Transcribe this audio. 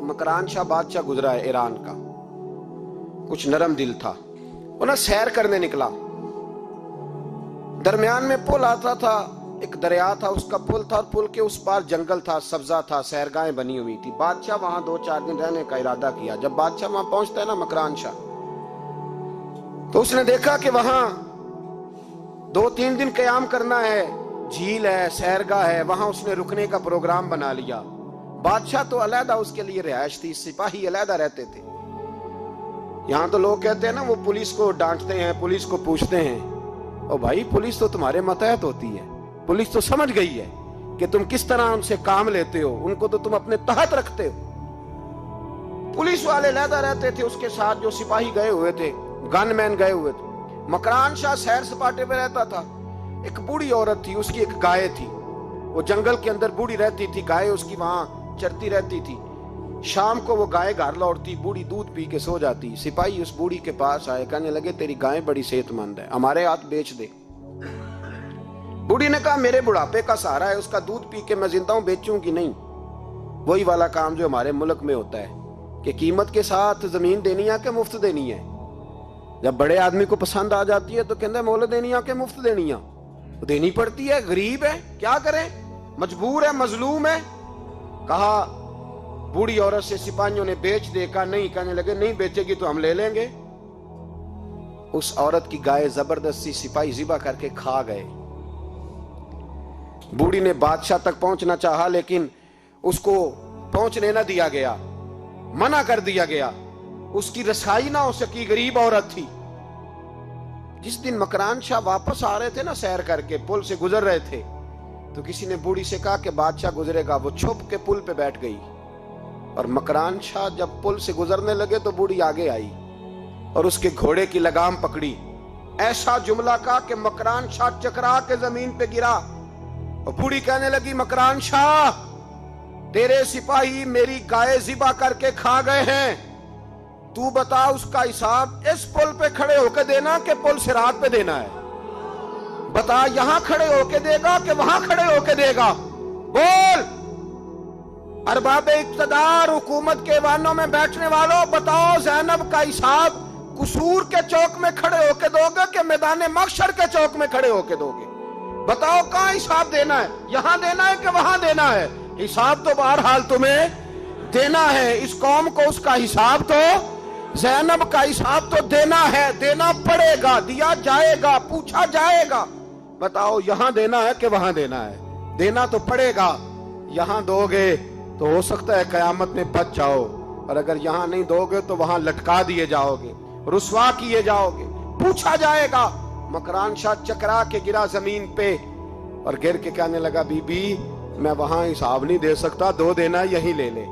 मकरान शाह बादशाह गुजरा है ईरान का, कुछ नरम दिल था। वो ना सैर करने निकला, दरमियान में पुल आता था, एक दरिया था, उसका पुल था, और पुल के उस पार जंगल था, सब्जा था, सैरगाहें बनी हुई थी। बादशाह वहां 2-4 दिन रहने का इरादा किया। जब बादशाह वहां पहुंचता है ना मकरान शाह, तो उसने देखा कि वहां 2-3 दिन क़याम करना है, झील है, सैरगाह है, वहां उसने रुकने का प्रोग्राम बना लिया। बादशाह तो अलहदा उसके लिए रिहाइश थी, सिपाही अलहदा रहते थे। यहां तो लोग कहते हैं ना, वो पुलिस को डांटते हैं, पुलिस को पूछते हैं, ओ भाई पुलिस तो तुम्हारे मतहत होती है, पुलिस तो समझ गई है कि तुम किस तरह उनसे काम लेते हो, उनको तो तुम अपने तहत रखते हो। पुलिस वाले अलहदा रहते थे, उसके साथ जो सिपाही गए हुए थे, गनमैन गए हुए थे। मकरान शाह सैर सपाटे पे रहता था। एक बूढ़ी औरत थी, उसकी एक गाय थी, वो जंगल के अंदर बूढ़ी रहती थी, गाय उसकी वहां चरती रहती थी। शाम को वो गाय घर लौटती, बूढ़ी दूध पी के सो जाती। सिपाही उस बूढ़ी के पास आए, कहने लगे तेरी गाय बड़ी सेहतमंद है, हमारे हाथ बेच दे। बूढ़ी ने कहा मेरे बुढ़ापे का सहारा है, उसका दूध पी के मैं जिंदा हूं, बेचूंगी नहीं। वही वाला काम जो हमारे मुल्क में होता है कि कीमत के साथ जमीन देनी है कि मुफ्त देनी है। जब बड़े आदमी को पसंद आ जाती है तो कहते मोल देनी है कि मुफ्त देनी है, तो देनी पड़ती है, गरीब है, क्या करें, मजबूर है, मजलूम है। कहा बूढ़ी औरत से सिपाहियों ने बेच दे, कहा नहीं, कहने लगे नहीं बेचेगी तो हम ले लेंगे। उस औरत की गाय जबरदस्ती सिपाही ज़िबा करके खा गए। बूढ़ी ने बादशाह तक पहुंचना चाहा, लेकिन उसको पहुंचने न दिया गया, मना कर दिया गया, उसकी रसाई ना हो सकी, गरीब औरत थी। जिस दिन मकरान शाह वापस आ रहे थे ना, सैर करके पुल से गुजर रहे थे, तो किसी ने बूढ़ी से कहा कि बादशाह गुजरेगा। वो छुप के पुल पे बैठ गई, और मकरान शाह जब पुल से गुजरने लगे तो बूढ़ी आगे आई और उसके घोड़े की लगाम पकड़ी। ऐसा जुमला कहा कि मकरान शाह चकरा के जमीन पे गिरा, और बूढ़ी कहने लगी मकरान शाह तेरे सिपाही मेरी गाय ज़िबा करके खा गए हैं, तू बता उसका हिसाब इस पुल पे खड़े होके देना कि पुल सिरात पे देना है। बता यहां खड़े होके देगा कि वहां खड़े होके देगा, बोल। अरबाब इक्तदार हुकूमत के वानों में बैठने वालों, बताओ ज़ैनब का हिसाब कसूर के चौक में खड़े होके दोगे कि मैदान महशर के चौक में खड़े होके दोगे? बताओ कहां हिसाब देना है, यहां देना है कि वहां देना है? हिसाब तो बहरहाल तुम्हें देना है। इस कौम को उसका हिसाब तो, ज़ैनब का हिसाब तो देना है, देना पड़ेगा, दिया जाएगा, पूछा जाएगा। बताओ यहां देना है कि वहां देना है? देना तो पड़ेगा। यहां दोगे तो हो सकता है कयामत में बच जाओ, और अगर यहां नहीं दोगे तो वहां लटका दिए जाओगे, रुसवा किए जाओगे, पूछा जाएगा। मकरान शाह चकरा के गिरा जमीन पे, और गिर के कहने लगा बीबी मैं वहां हिसाब नहीं दे सकता, दो देना यही ले ले।